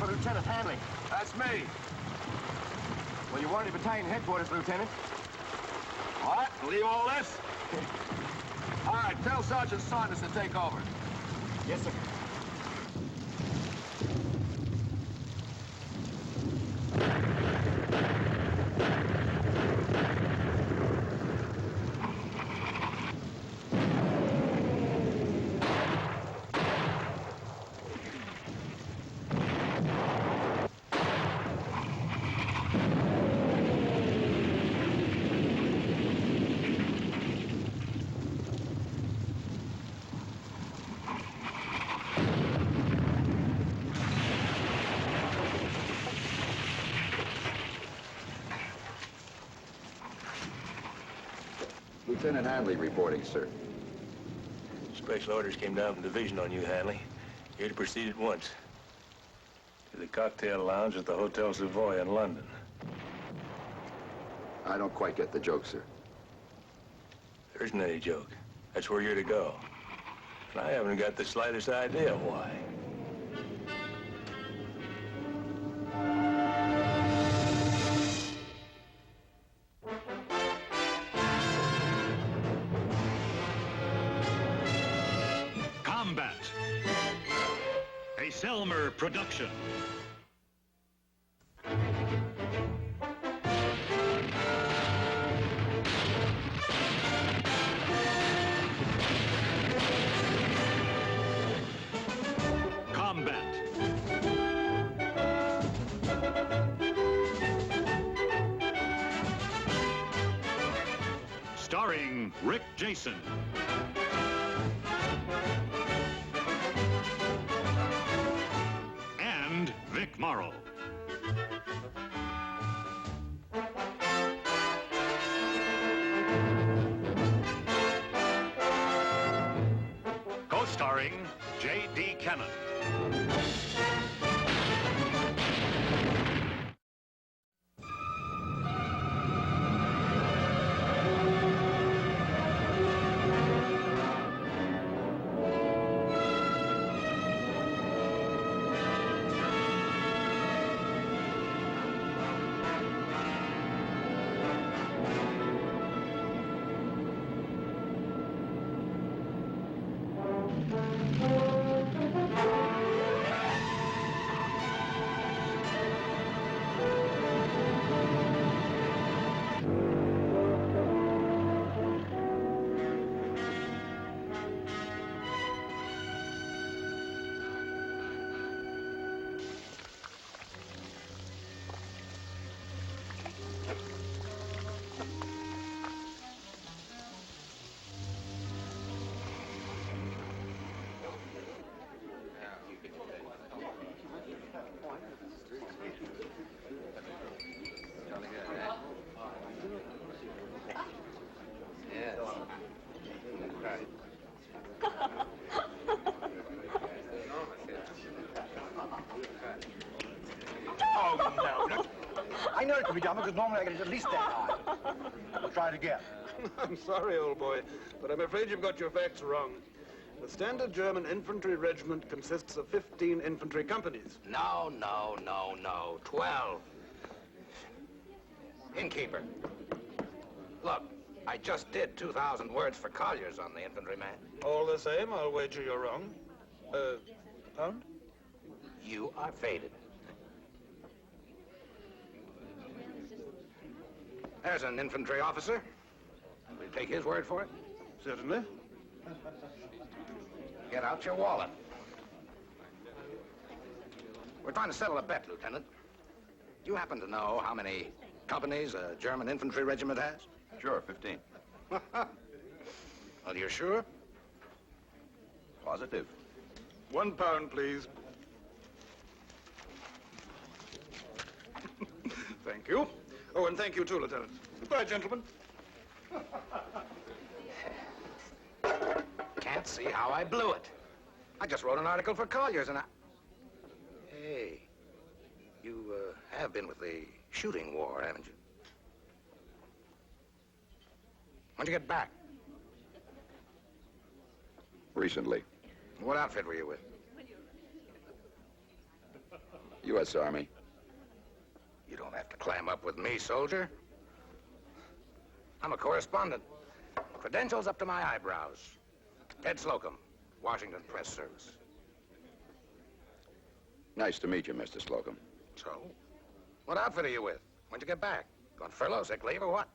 Lieutenant Hanley. That's me. Well, you wanted battalion headquarters, Lieutenant. What? Leave all this? All right, tell Sergeant Saunders to take over. Yes, sir. Lieutenant Hanley reporting, sir. Special orders came down from division on you, Hanley. You're to proceed at once to the cocktail lounge at the Hotel Savoy in London. I don't quite get the joke, sir. There isn't any joke. That's where you're to go. And I haven't got the slightest idea why. Selmer production. Combat. Starring Rick Jason. Vic Morrow. Co-starring J.D. Cannon. I know it can be done because normally I get it at least that high. We'll try it again. I'm sorry, old boy, but I'm afraid you've got your facts wrong. The standard German infantry regiment consists of 15 infantry companies. No. 12. Innkeeper. Look, I just did 2,000 words for colliers on the infantryman. All the same, I'll wager you're wrong. Pound? You are faded. There's an infantry officer. Will you take his word for it? Certainly. Get out your wallet. We're trying to settle a bet, Lieutenant. Do you happen to know how many companies a German infantry regiment has? Sure, 15. Well, you're sure? Positive. £1, please. Thank you. Oh, and thank you too, Lieutenant. Goodbye, gentlemen. Can't see how I blew it. I just wrote an article for Collier's and I... Hey, you have been with the shooting war, haven't you? When'd you get back? Recently. What outfit were you with? U.S. Army. You don't have to clam up with me, soldier. I'm a correspondent. Credentials up to my eyebrows. Ted Slocum, Washington Press Service. Nice to meet you, Mr. Slocum. So? What outfit are you with? When'd you get back? On furlough, sick leave, or what?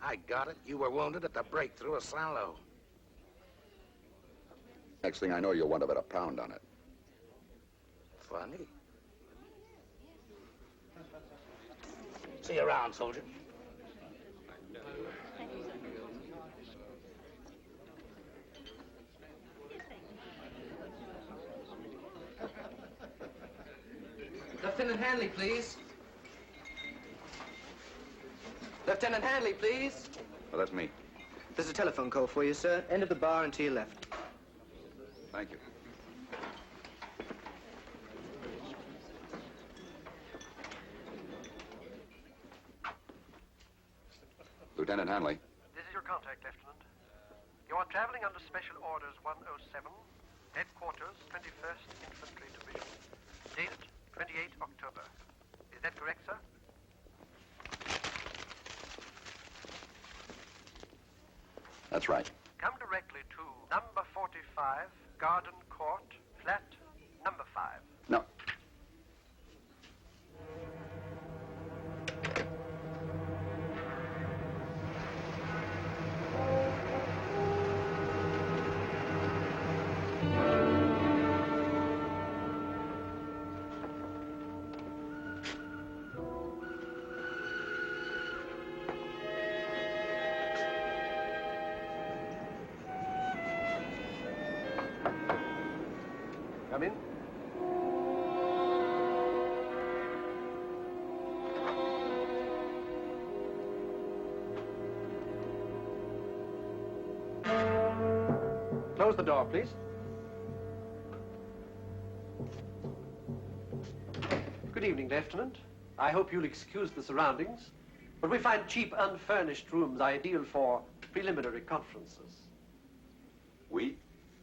I got it. You were wounded at the breakthrough of Saint-Lô. Next thing I know, you'll want about a pound on it. Funny. See you around, soldier. Lieutenant Hanley, please. Lieutenant Hanley, please. Well, that's me. There's a telephone call for you, sir. End of the bar and to your left. Thank you. Lieutenant Hanley. This is your contact, Lieutenant. You are traveling under Special Orders 107, Headquarters, 21st Infantry Division. Date, 28 October. Is that correct, sir? That's right. Come directly to number 45, Garden Court, flat number 5. No. Come in. Close the door, please. Good evening, Lieutenant. I hope you'll excuse the surroundings, but we find cheap, unfurnished rooms ideal for preliminary conferences. We?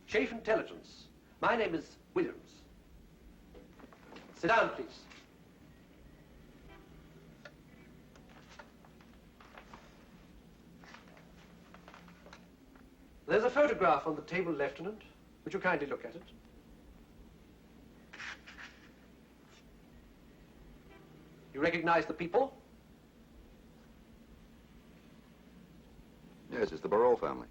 Chief Intelligence. My name is Williams. Sit down, please. There's a photograph on the table, Lieutenant. Would you kindly look at it? You recognize the people? Yes, it's the Barole family.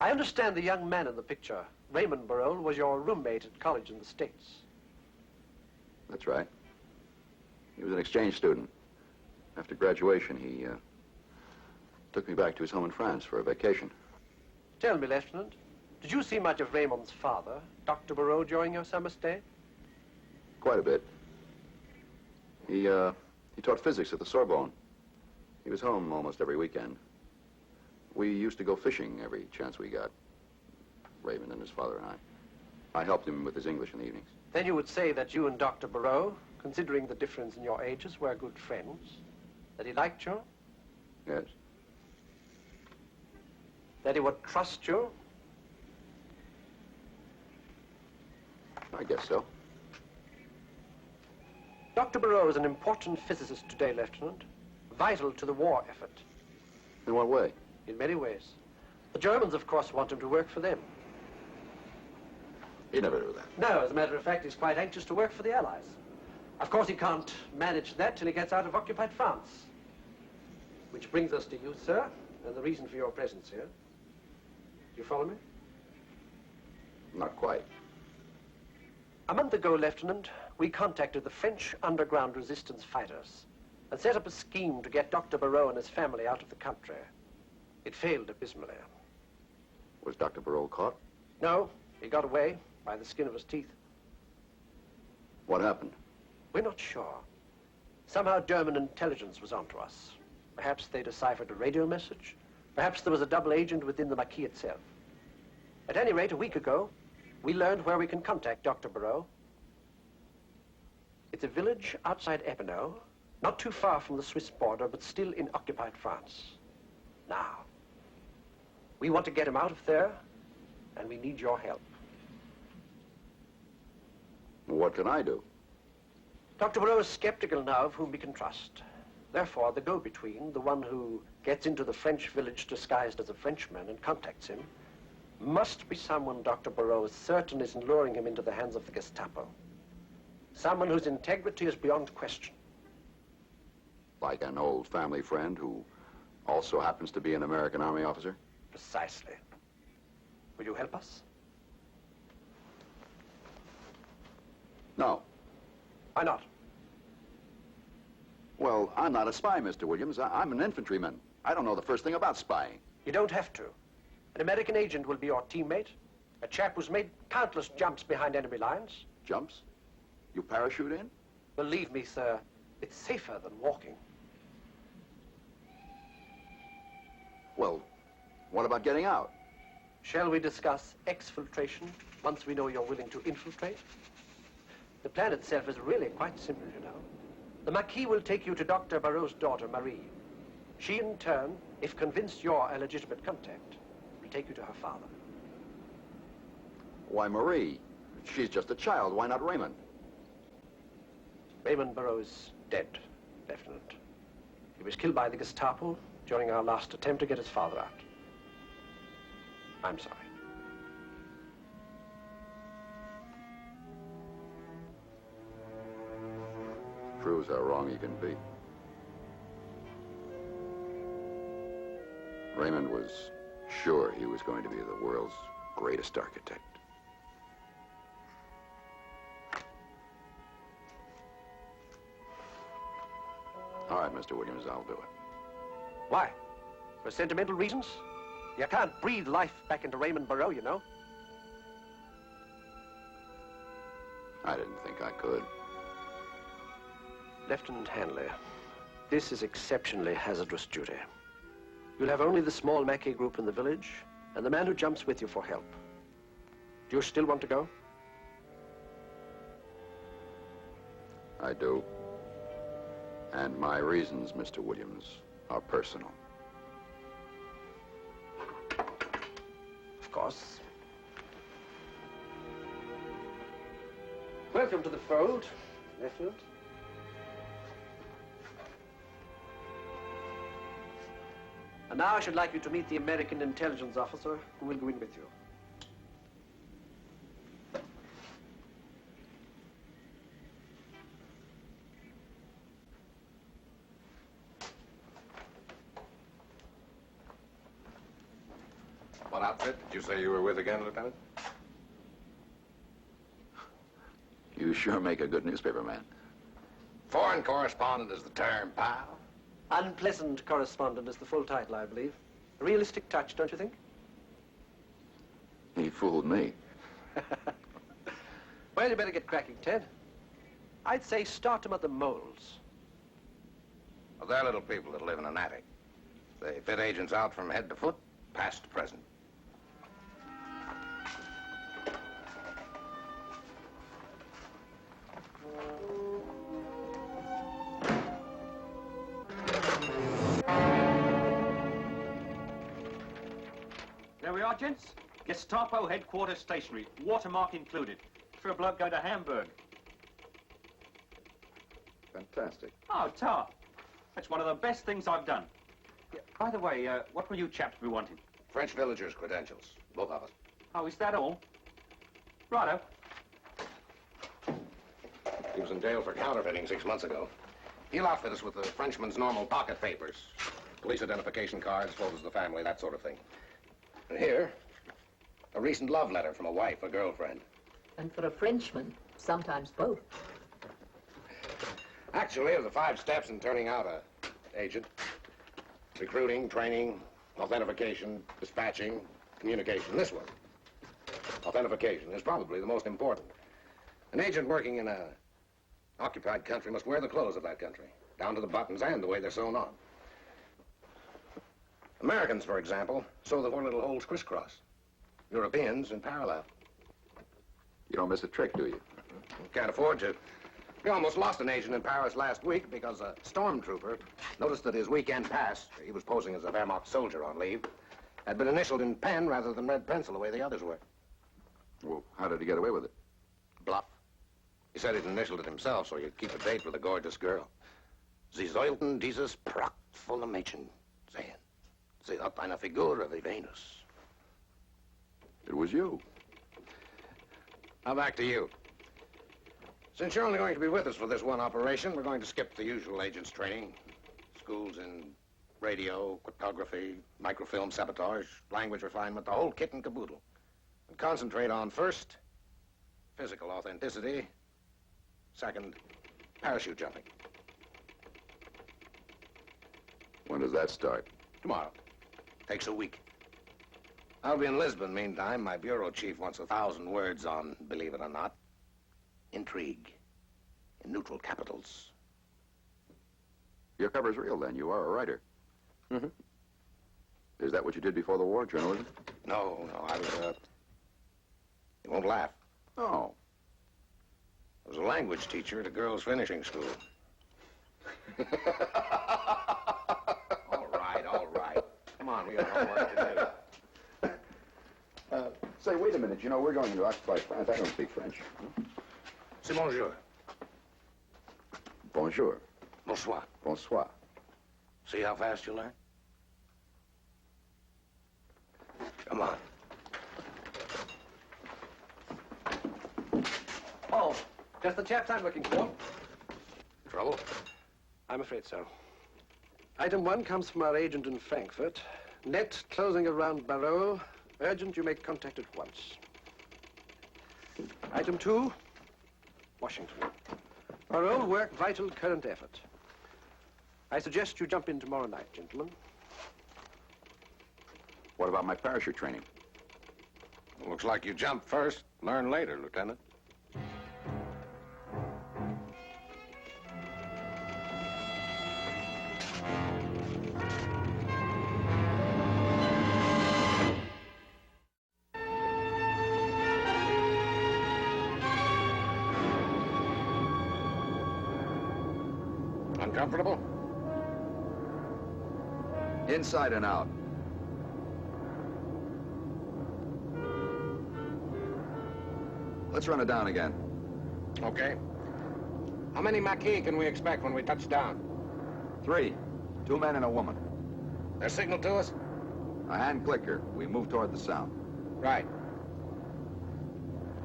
I understand the young man in the picture, Raymond Barole, was your roommate at college in the States. That's right. He was an exchange student. After graduation, he took me back to his home in France for a vacation. Tell me, Lieutenant, did you see much of Raymond's father, Dr. Barole, during your summer stay? Quite a bit. He taught physics at the Sorbonne. He was home almost every weekend. We used to go fishing every chance we got, Raymond and his father and I. I helped him with his English in the evenings. Then you would say that you and Dr. Barole, considering the difference in your ages, were good friends? That he liked you? Yes. That he would trust you? I guess so. Dr. Barole is an important physicist today, Lieutenant. Vital to the war effort. In what way? In many ways. The Germans, of course, want him to work for them. He'd never do that. No, as a matter of fact, he's quite anxious to work for the Allies. Of course, he can't manage that till he gets out of occupied France. Which brings us to you, sir, and the reason for your presence here. Do you follow me? Not quite. A month ago, Lieutenant, we contacted the French underground resistance fighters and set up a scheme to get Dr. Barole and his family out of the country. It failed abysmally. Was Dr. Barole caught? No, he got away by the skin of his teeth. What happened? We're not sure. Somehow German intelligence was onto us. Perhaps they deciphered a radio message. Perhaps there was a double agent within the ΜΑΧΗ itself. At any rate, a week ago, we learned where we can contact Dr. Barole. It's a village outside Épinal, not too far from the Swiss border, but still in occupied France. Now, we want to get him out of there, and we need your help. what can I do? Dr. Moreau is skeptical now of whom we can trust. Therefore, the go-between, the one who gets into the French village disguised as a Frenchman and contacts him, must be someone Dr. Moreau is certain isn't luring him into the hands of the Gestapo. Someone whose integrity is beyond question. Like an old family friend who also happens to be an American Army officer? Precisely. Will you help us? No. Why not? Well, I'm not a spy, Mr. Williams. I'm an infantryman. I don't know the first thing about spying. You don't have to. An American agent will be your teammate, a chap who's made countless jumps behind enemy lines. Jumps? You parachute in? Believe me, sir, it's safer than walking. Well, what about getting out? Shall we discuss exfiltration once we know you're willing to infiltrate? The plan itself is really quite simple, you know. The Marquis will take you to Dr. Barreau's daughter, Marie. She, in turn, if convinced you're a legitimate contact, will take you to her father. Why, Marie? She's just a child. Why not Raymond? Raymond Barreau is dead, Lieutenant. He was killed by the Gestapo during our last attempt to get his father out. I'm sorry. Proves how wrong you can be. Raymond was sure he was going to be the world's greatest architect. All right, Mr. Williams, I'll do it. Why? For sentimental reasons? You can't breathe life back into Raymond Barreau, you know. I didn't think I could. Lieutenant Hanley, this is exceptionally hazardous duty. You'll have only the small Mackay group in the village and the man who jumps with you for help. Do you still want to go? I do. And my reasons, Mr. Williams, are personal. Of course. Welcome to the fold, Lieutenant. And now I should like you to meet the American intelligence officer who will go in with you. What outfit did you say you were with again, Lieutenant? You sure make a good newspaper man. Foreign correspondent is the term, pal. Unpleasant correspondent is the full title, I believe. A realistic touch, don't you think? He fooled me. Well, you better get cracking, Ted. I'd say start him at the moles. Well, they're little people that live in an attic. They fit agents out from head to foot, past to present. There we are, gents. Gestapo headquarters stationery, watermark included. For a bloke going to Hamburg. Fantastic. Oh, Tar. That's one of the best things I've done. Yeah, by the way, what will you chaps be wanting? French villagers' credentials, both of us. Oh, is that all? Righto. He was in jail for counterfeiting 6 months ago. He'll outfit us with the Frenchman's normal pocket papers. Police identification cards, photos of the family, that sort of thing. And here, a recent love letter from a wife or girlfriend. And for a Frenchman, sometimes both. Actually, of the 5 steps in turning out an agent, recruiting, training, authentication, dispatching, communication, this one, authentication, is probably the most important. An agent working in a occupied country must wear the clothes of that country, down to the buttons and the way they're sewn on. Americans, for example, sew the 4 little holes crisscross. Europeans in parallel. You don't miss a trick, do you? Can't afford to. We almost lost an agent in Paris last week because a stormtrooper noticed that his weekend pass, he was posing as a Wehrmacht soldier on leave, had been initialed in pen rather than red pencil the way the others were. Well, how did he get away with it? Bluff. He said he'd initialed it himself so he'd keep a date with a gorgeous girl. Sie sollten dieses prachtvolle Mädchen sehen. Sie hat eine Figur wie Venus. It was you. Now back to you. Since you're only going to be with us for this one operation, we're going to skip the usual agent's training. Schools in radio, cryptography, microfilm sabotage, language refinement, the whole kit and caboodle. And concentrate on, first, physical authenticity. Second, parachute jumping. When does that start? Tomorrow. Takes a week. I'll be in Lisbon meantime. My bureau chief wants 1,000 words on, believe it or not, intrigue in neutral capitals. Your cover's real, then. You are a writer. Mm-hmm. Is that what you did before the war, journalism? No, I was, you won't laugh. Oh. I was a language teacher at a girls' finishing school. All right. Come on, we got homework to do. Say, wait a minute. You know, we're going to occupy France. I don't speak French. C'est bonjour. Bonjour. Bonsoir. Bonsoir. See how fast you learn? Come on. Oh, just the chaps I'm looking for. Trouble? I'm afraid so. Item 1 comes from our agent in Frankfurt. Net closing around Barreau. Urgent, you make contact at once. Item 2, Washington. Our own work, vital current effort. I suggest you jump in tomorrow night, gentlemen. What about my parachute training? Looks like you jump first, learn later, Lieutenant. Uncomfortable? Inside and out. Let's run it down again. Okay. How many ΜΑΧΗ can we expect when we touch down? 3. 2 men and a woman. Their signal to us? A hand clicker. We move toward the sound. Right.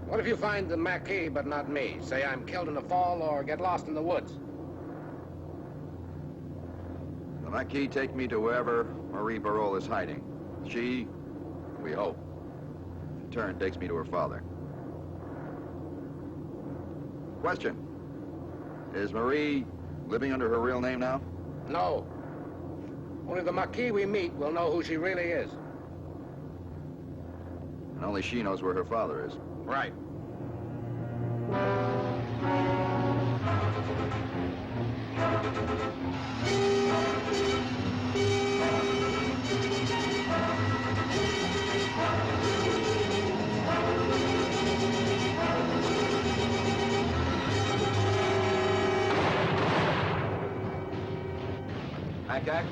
What if you find the ΜΑΧΗ but not me? Say I'm killed in a fall or get lost in the woods. The ΜΑΧΗ take me to wherever Marie Barreau is hiding. She, we hope, in turn takes me to her father. Question. Is Marie living under her real name now? No. Only the ΜΑΧΗ we meet will know who she really is. And only she knows where her father is. Right. Ack?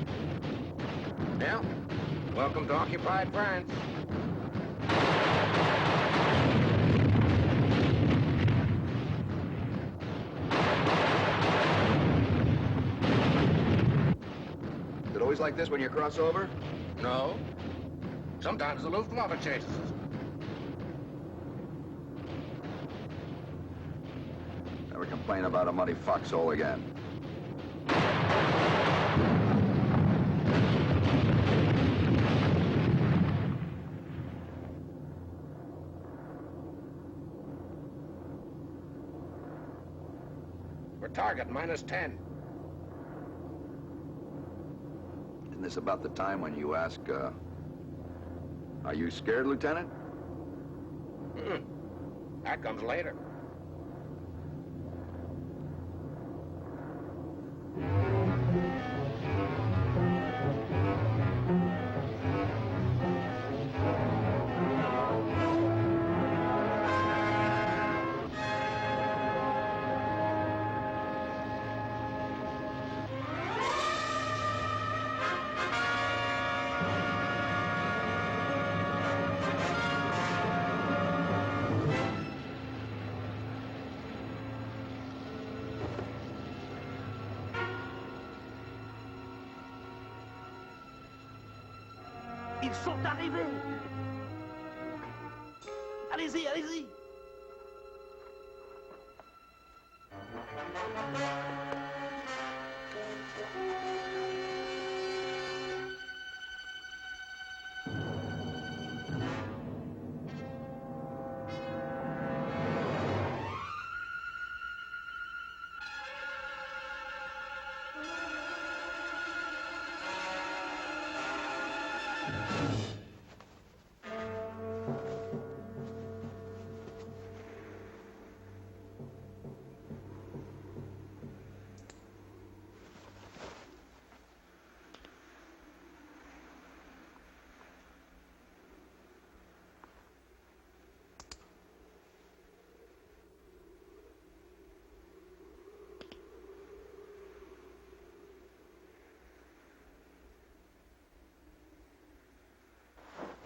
Yeah. Welcome to occupied France. Is it always like this when you cross over? No. Sometimes the Luftwaffe chases us. Never complain about a muddy foxhole again. We're target -10. Isn't this about the time when you ask, are you scared, Lieutenant? That comes later. Ils sont arrivés. Allez-y, allez-y.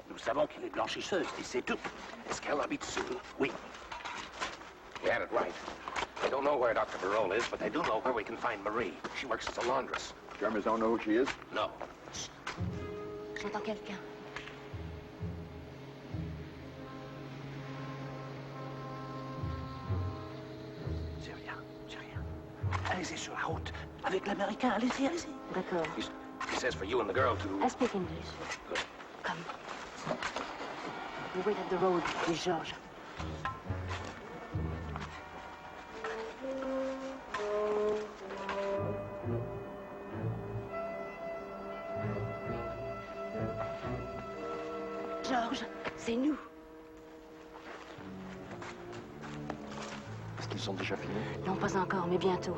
Nous savons qu'il est blanchisseuse, et c'est tout. Est-ce qu'elle habite seule? Oui. You had it right. They don't know where Dr. Barole is, but they do know where we can find Marie. She works as a laundress. Germans don't know who she is? No. J'entends quelqu'un. C'est rien, c'est rien. Allez-y sur la route. Avec l'Américain, allez-y, allez-y. D'accord. He says for you and the girl to... I speak English. Good. Come. We wait at the road with Georges. Georges, c'est nous. Est-ce qu'ils sont déjà finis? Non, pas encore, mais bientôt.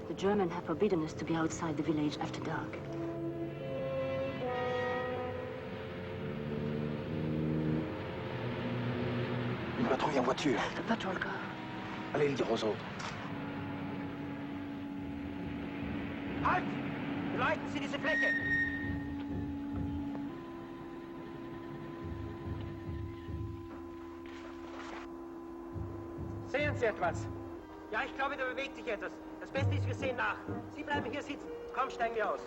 The Germans have forbidden us to be outside the village after dark. Une patrouille en voiture. The patrol car. Allez le dire aux autres. Halt! Beleuchten Sie diese Fläche! Sehen Sie etwas? Ja, ich glaube, da bewegt sich etwas. Das Beste ist, wir sehen nach. Sie bleiben hier sitzen. Komm, steigen wir aus.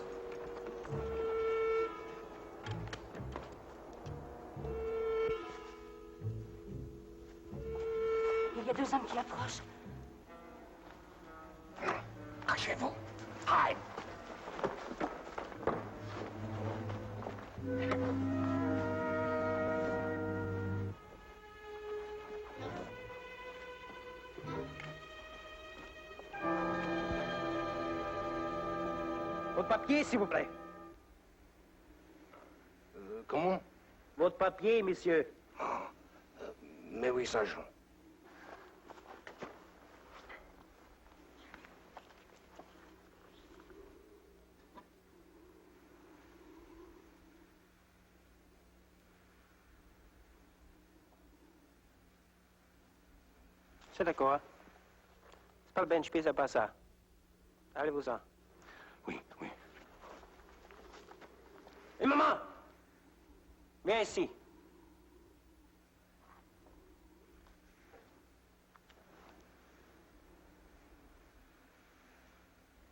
Il y a deux hommes qui approchent. Cachez-vous. Hide. Votre papier, s'il vous plaît. Comment? Votre papier, monsieur. Mais oui, sergent. C'est d'accord. C'est pas le bench, pise à pas ça. Allez-vous-en. Oui, oui. Et maman! Viens ici.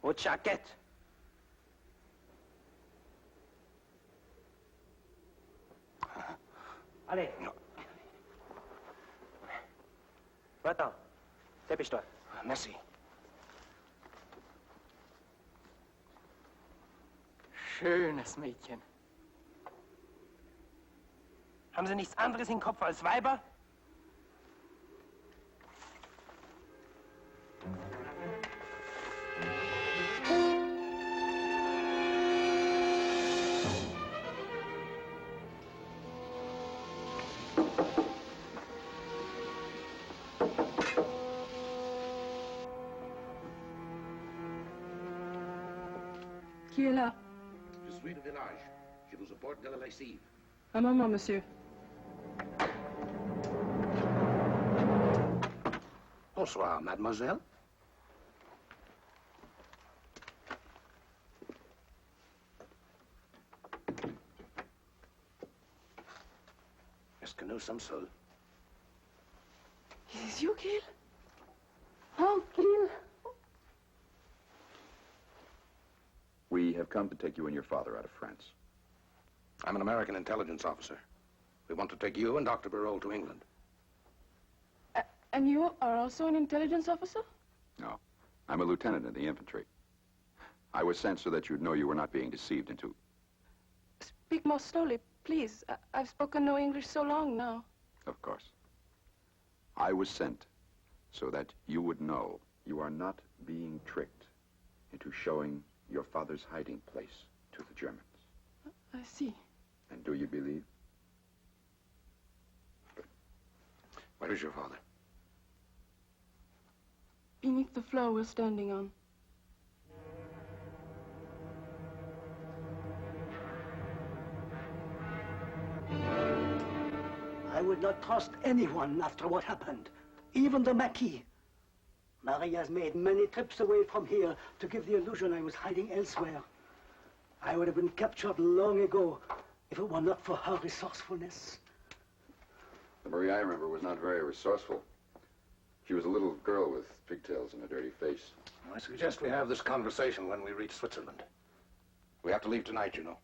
Votre jaquette. Allez. Va-t'en. Dépêche-toi. Merci. Schönes Mädchen. Haben Sie nichts anderes im Kopf als Weiber? Qui est là? Je suis du village. Je vous apporte de la lessive. Un moment, monsieur. Bonsoir, mademoiselle. Est-ce que nous sommes seuls? Is it you, Gil? Oh, Gil. We have come to take you and your father out of France. I'm an American intelligence officer. We want to take you and Dr. Barol to England. And you are also an intelligence officer? No. I'm a lieutenant in the infantry. I was sent so that you'd know you were not being deceived into... Speak more slowly, please. I've spoken no English so long now. Of course. I was sent so that you would know you are not being tricked into showing your father's hiding place to the Germans. I see. And do you believe? Where is your father? Beneath the floor we're standing on. I would not trust anyone after what happened, even the ΜΑΧΗ. Marie has made many trips away from here to give the illusion I was hiding elsewhere. I would have been captured long ago if it were not for her resourcefulness. The Marie I remember was not very resourceful. She was a little girl with pigtails and a dirty face. I suggest we have this conversation when we reach Switzerland. We have to leave tonight, you know.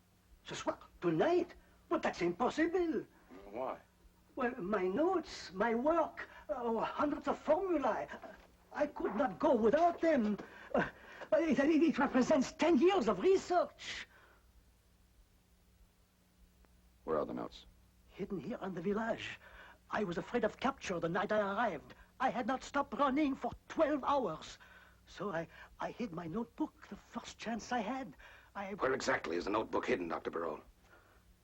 Ce soir? Tonight? But that's impossible. Why? Well, my notes, my work, hundreds of formulae. I could not go without them. It represents 10 years of research. Where are the notes? Hidden here in the village. I was afraid of capture the night I arrived. I had not stopped running for 12 hours. So I hid my notebook the first chance I had. Where exactly is the notebook hidden, Dr. Barol?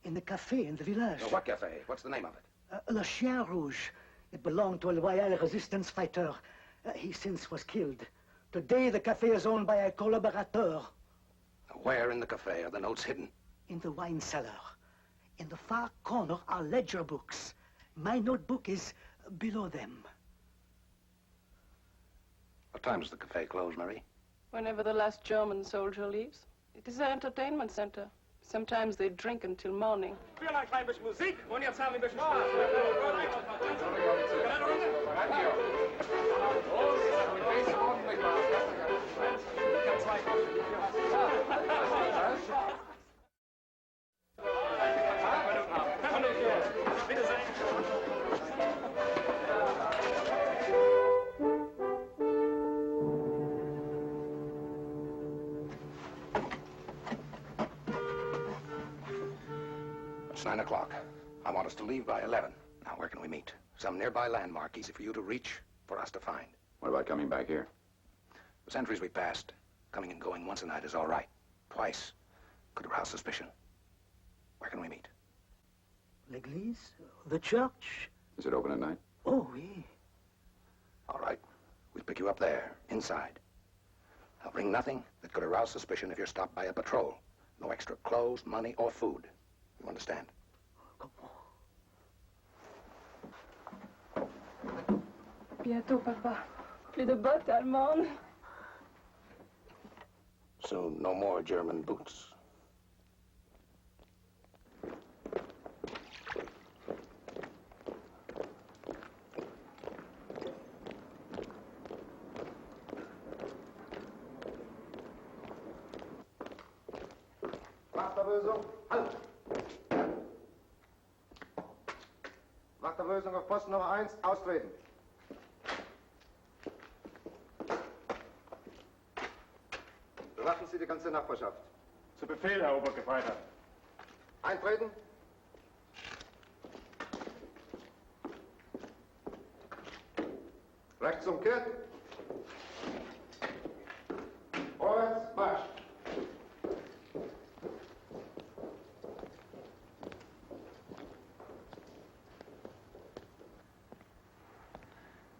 In the cafe in the village. What cafe? What's the name of it? Le Chien Rouge. It belonged to a loyal resistance fighter. He since was killed. Today the cafe is owned by a collaborateur. Where in the cafe are the notes hidden? In the wine cellar. In the far corner are ledger books. My notebook is below them. What time does the cafe close, Marie? Whenever the last German soldier leaves. It is an entertainment center. Sometimes they drink until morning. Spiel ein klein bisschen Musik und jetzt haben wir ein bisschen Spaß. It's 9 o'clock. I want us to leave by 11. Now, where can we meet? Some nearby landmark, easy for you to reach, for us to find. What about coming back here? The sentries we passed, coming and going once a night is all right. Twice could arouse suspicion. Where can we meet? L'église? The church? Is it open at night? Oh, oui. All right. We'll pick you up there, inside. I'll bring nothing that could arouse suspicion if you're stopped by a patrol. No extra clothes, money, or food. You understand? Bientôt, papa. Plus de bottes allemandes. Soon, no more German boots. Wachterlösung, halt! Wachterlösung auf Posten Nummer 1, austreten. Bewachen Sie die ganze Nachbarschaft. Zu Befehl, Herr Obergefreiter. Eintreten. Rechts umkehrt. Vorwärts, Marsch.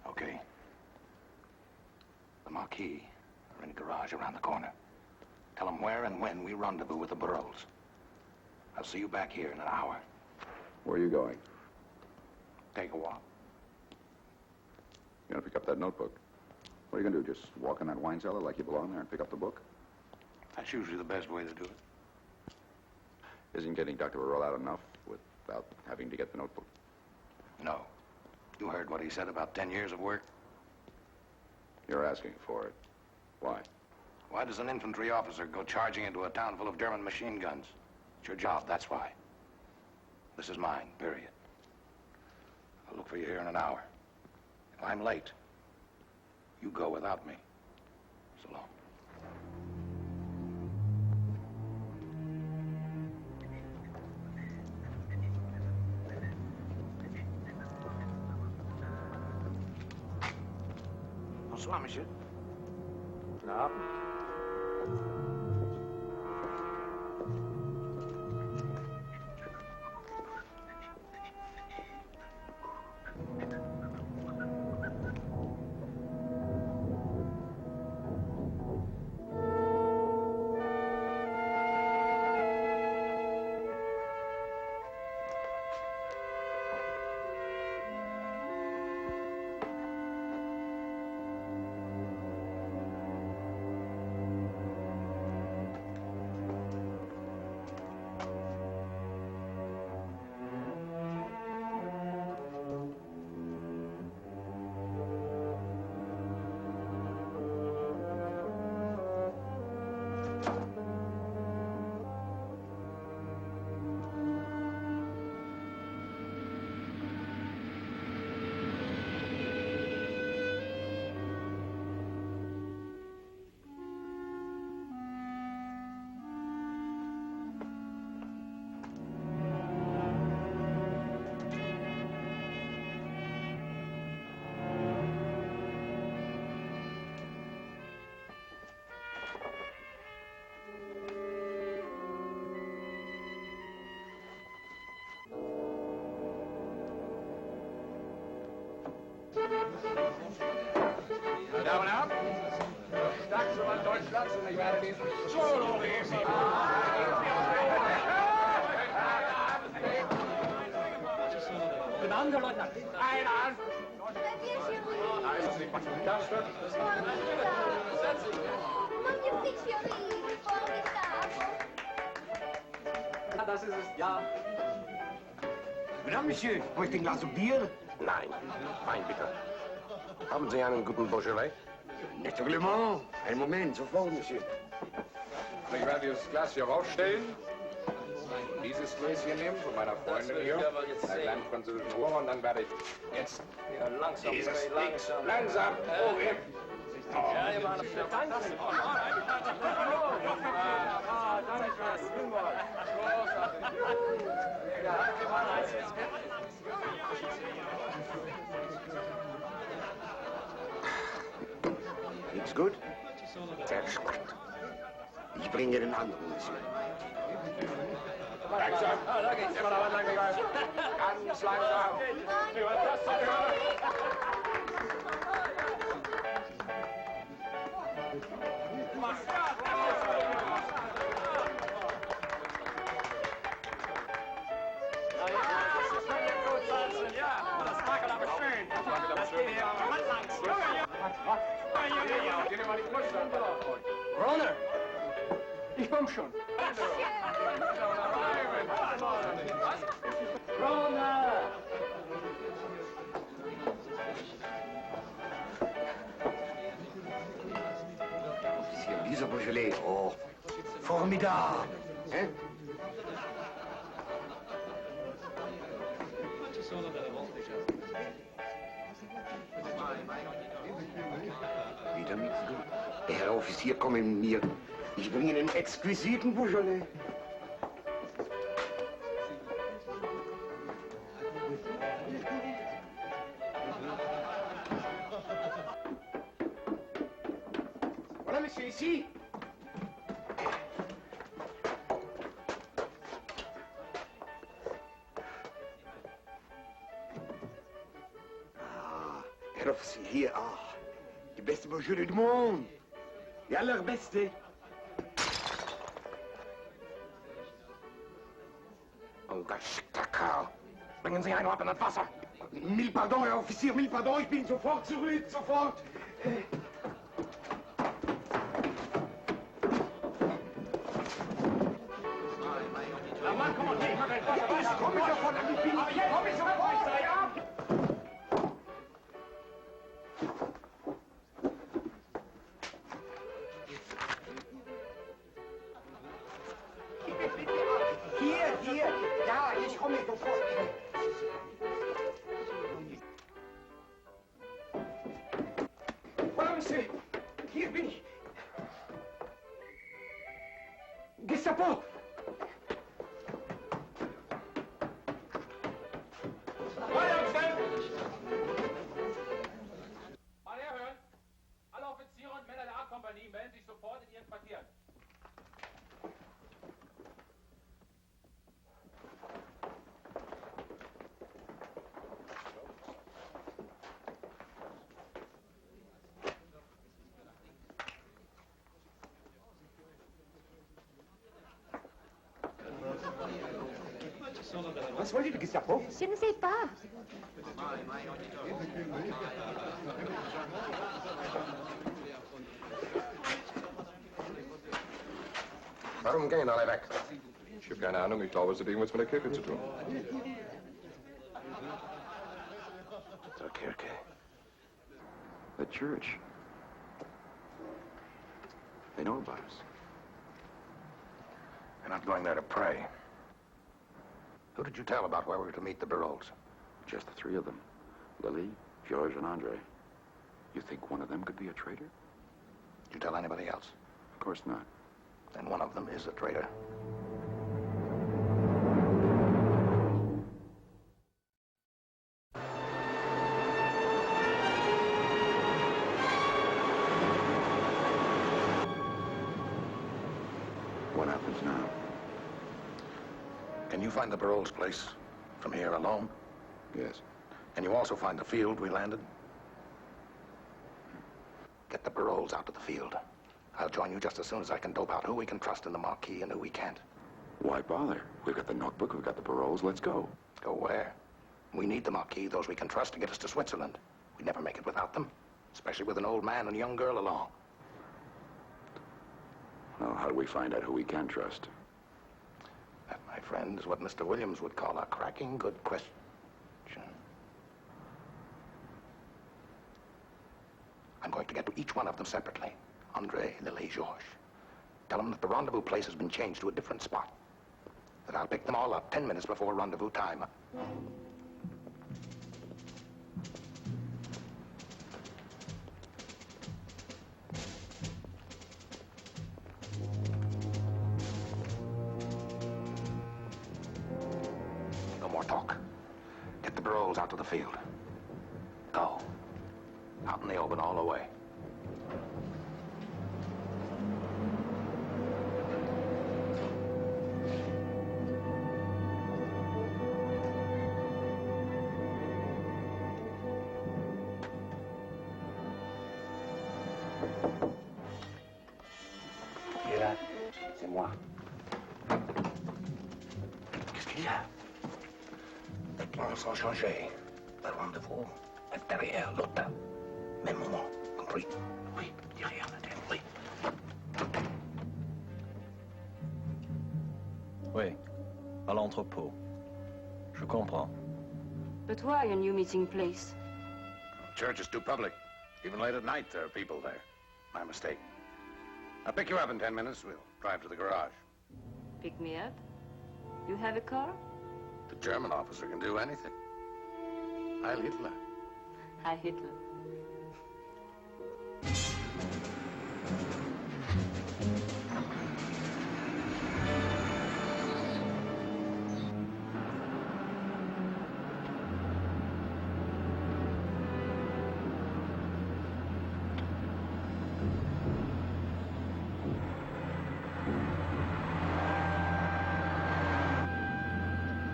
Okay. The ΜΑΧΗ are in a garage around the corner. Tell them where and when we rendezvous with the Barols. I'll see you back here in an hour. Where are you going? Take a walk. You're gonna pick up that notebook. What are you gonna do, just walk in that wine cellar like you belong there and pick up the book? That's usually the best way to do it. Isn't getting Dr. Barol out enough without having to get the notebook? No. You heard what he said about 10 years of work? You're asking for it. Why? Why does an infantry officer go charging into a town full of German machine guns? It's your job, that's why. This is mine, period. I'll look for you here in an hour. If I'm late, you go without me. So long. Bonsoir, monsieur. Guten Abend. Damen und Herren, der stärkste Mann Deutschlands und ich werde diesen Solo lesen. Benannter Leutnant. Einer! Da ist es nicht, was du das wird. Das ist es, ja. Madame, Monsieur, möchte ein Glas Bier? Nein, Wein bitte. Haben Sie einen guten Beaujolais? Naturellement. Einen Moment, sofort, Monsieur. Ich werde dieses Glas hier rausstellen. Und dieses Gläschen nehmen von meiner Freundin hier, einer kleinen französischen Hure, und dann werde ich jetzt Langsam, dieses langsam. langsam. Oh, ja. Ja, ihr Mann. Nichts gut? Sehr schlecht. Ich bringe den anderen, Monsieur. Langsam. Da geht's immer noch lang gegangen. Ganz langsam. Runner! Ich komm schon. Runner! Dieser Beaujolais, oh, formidable. Hein? Wieder nichts gut. Der Herr Offizier, komm mit mir. Ich bringe Ihnen einen exquisiten Beaujolais. Voilà, monsieur, ici. Ah, Herr Offizier, hier, die beste Beaujolais du monde. Die allerbeste. Ungeschickter Kerl. Bringen Sie ein Ort in das Wasser. Mille pardon, Herr Offizier, mille pardon, ich bin sofort zurück, sofort. Mann, komm und geh, mach ein Wasser. Ich komme sofort, ich komme sofort, ja. Hier, ja, ich komme sofort. Chapeau! Meine Herren, alle Offiziere und Männer der A-Kompanie melden sich sofort in ihren Quartieren. Was wollte die Gestapo? Je ne sais pas. Warum gehen alle weg? Ich habe keine Ahnung, ich glaube, es hat irgendwas mit der Kirche zu tun. Der Kirche. The church. They know about us. You're not going there to pray. Who did you tell about where we were to meet the Barolles? Just the three of them. Lily, George, and Andre. You think one of them could be a traitor? Did you tell anybody else? Of course not. Then one of them is a traitor. What happens now? Can you find the Barolles' place from here alone? Yes. Can you also find the field we landed? Get the Barolles out to the field. I'll join you just as soon as I can dope out who we can trust in the Marquis and who we can't. Why bother? We've got the notebook, we've got the Barolles, let's go. Go where? We need the Marquis, those we can trust, to get us to Switzerland. We'd never make it without them, especially with an old man and a young girl along. Well, how do we find out who we can trust? That, my friend, is what Mr. Williams would call a cracking good question. I'm going to get to each one of them separately. Andre, Lily, Georges. Tell them that the rendezvous place has been changed to a different spot. That I'll pick them all up 10 minutes before rendezvous time. No more talk. Get the Barolles out to the field. Go. Out in the open all the way. Qui est là? C'est moi. Qu'est-ce qu'il y a? Les plans sont changés. Le rendez-vous est derrière l'hôtel. Même moment, compris? Oui, derrière la tête, oui. Oui, à l'entrepôt. Je comprends. But why a new meeting place? Church is too public. Even late at night, there are people there. My mistake. I'll pick you up in 10 minutes. We'll drive to the garage. Pick me up? You have a car? The German officer can do anything. Heil Hitler. Hi, Hitler.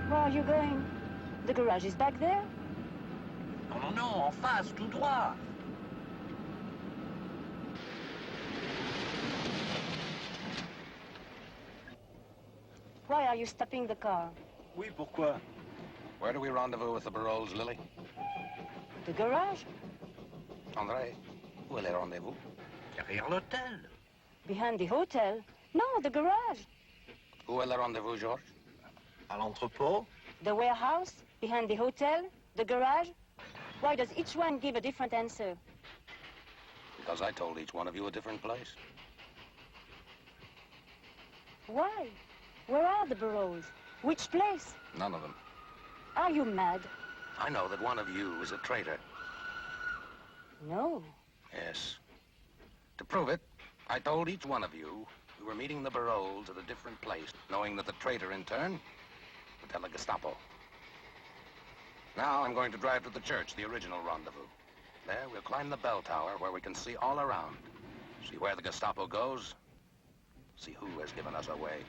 Where are you going? The garage is back there? Non, non, non, en face, tout droit. Why are you stopping the car? Oui, pourquoi? Where do we rendezvous with the Barolles, Lily? The garage? André, où est le rendezvous? Derrière l'hôtel. Behind the hotel? No, the garage. Où est le rendezvous, Georges? À l'entrepôt. The warehouse? Behind the hotel? The garage? Why does each one give a different answer? Because I told each one of you a different place. Why? Where are the Barolles? Which place? None of them. Are you mad? I know that one of you is a traitor. No. Yes. To prove it, I told each one of you we were meeting the Barols at a different place, knowing that the traitor, in turn, would tell the Gestapo. Now I'm going to drive to the church, the original rendezvous. There, we'll climb the bell tower where we can see all around. See where the Gestapo goes. See who has given us away.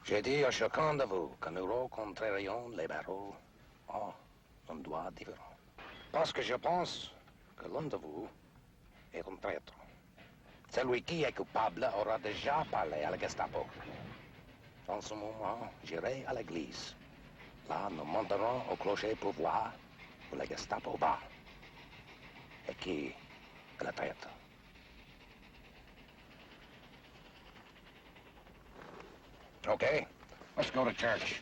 J'ai dit à chacun de vous que nous rencontrerions les barreaux en endroits différents. Parce que je pense que l'un de vous est un traître. Celui qui est coupable aura déjà parlé à la Gestapo. En ce moment, j'irai à l'église. Là, nous monterons au clocher pour voir où la Gestapo va. Et qui est le traître. Okay, let's go to church.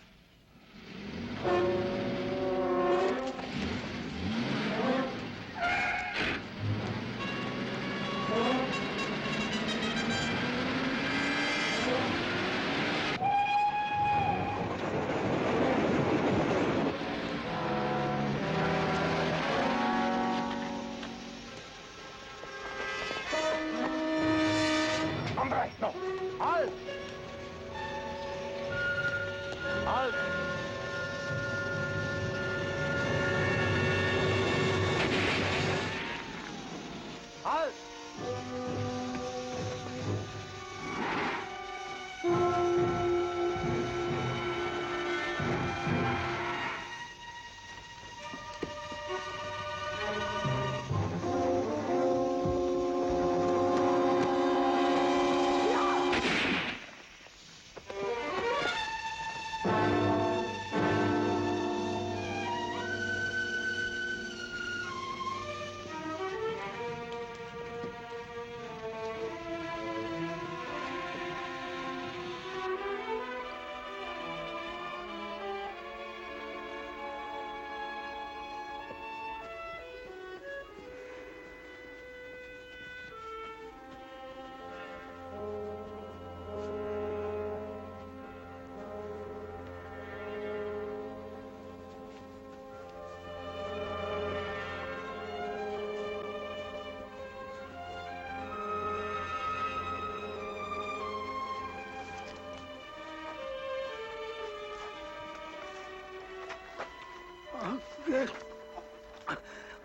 Hombre, no. Halt! Halt! Halt!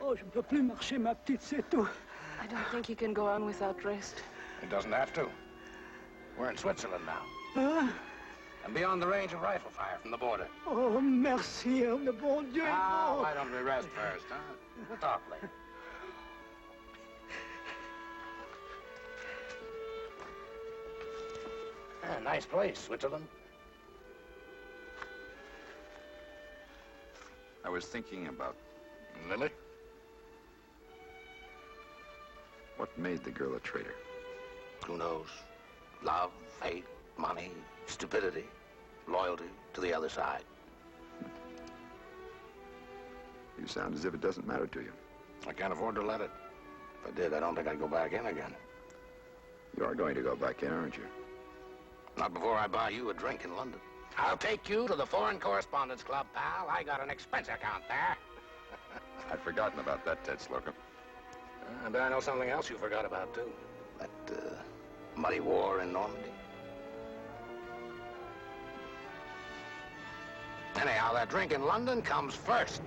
Oh, je ne peux plus marcher, ma petite, c'est tout. I don't think he can go on without rest. He doesn't have to. We're in Switzerland now. Hein? And beyond the range of rifle fire from the border. Oh, merci, le bon Dieu. Ah, why don't we rest first, huh? We'll talk later. Ah, nice place, Switzerland. I was thinking about Lily? what made the girl a traitor. Who knows? Love, hate, money, stupidity, loyalty to the other side. You sound as if it doesn't matter to you. I can't afford to let it. If I did, I don't think I'd go back in again. You are going to go back in, aren't you? Not before I buy you a drink in London. I'll take you to the Foreign Correspondents Club, pal. I got an expense account there. I'd forgotten about that, Ted Slocum. And I know something else you forgot about, too. That muddy war in Normandy. Anyhow, that drink in London comes first.